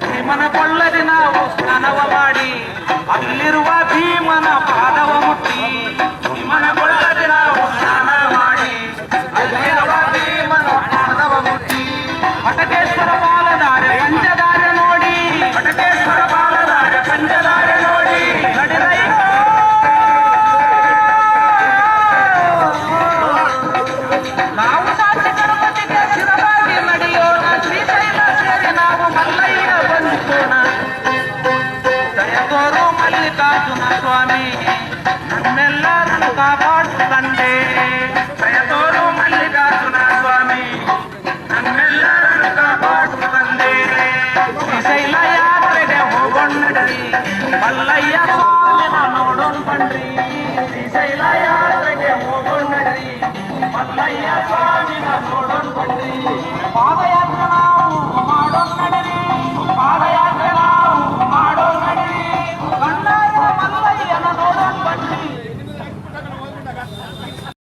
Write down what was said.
ಭೀಮನ ಕೊಳ್ಳದೆ ನಾವು ಸ್ನಾನವ ಮಾಡಿ ಅಲ್ಲಿರುವ ಭೀಮನ ಪಾದವ ಮುಟ್ಟಿ ಭೀಮನ ಕೊಳ್ಳದೆ ನಾವು ಸ್ನಾನ ಮಾಡಿ ಅಲ್ಲಿರುವ ಭೀಮನ ಪಾದವ ಮುಟ್ಟಿ ಪಟಕೇಶ್ವರ ಬಾಲದಾರೆ ಪಂಚದಾರೆ ನೋಡಿ ಪಟಕೇಶ್ವರ ಬಾಲದಾರೆ ಪಂಚದಾರೆ ನೋಡಿ ನಾವು ಸಾಕ್ಷಿ ಗಣಪತಿಗೆ ಶಿರವಾಗಿ ನಡೆಯೋಣ ಶ್ರೀಶೈಲ ಸೇರಿ ನಾವು ಮಲ್ಲಯ್ಯ ಬಂದಿಸೋಣ ದಯತೋರು ಮಲ್ಲಿಕಾರ್ಜುನ ಸ್ವಾಮಿ ನಮ್ಮೆಲ್ಲರನ್ನು ಕಾಪಾಡು ತಂದೆ ದಯತೋರು ಮಲ್ಲಿಕಾರ್ಜುನ ಸ್ವಾಮಿ ನಮ್ಮೆಲ್ಲರನ್ನು ಕಾಪಾಡು ತಂದೆ ಶ್ರೀಶೈಲ ಯಾತ್ರೆಗೆ ಹೋಗೋಣ ನಡ್ರಿ ಮಲ್ಲಯ್ಯ ಸ್ವಾಮಿನ ನೋಡೋಣ ಬನ್ರಿ ಶ್ರೀಶೈಲ ಯಾತ್ರೆಗೆ ಹೋಗೋಣ ನಡ್ರಿ ಮಲ್ಲಯ್ಯ ಸ್ವಾಮಿನ ನೋಡೋಣ ಬನ್ರಿ ಪಾದಯಾತ್ರೆ ನಾವು ಮಾಡೋಣ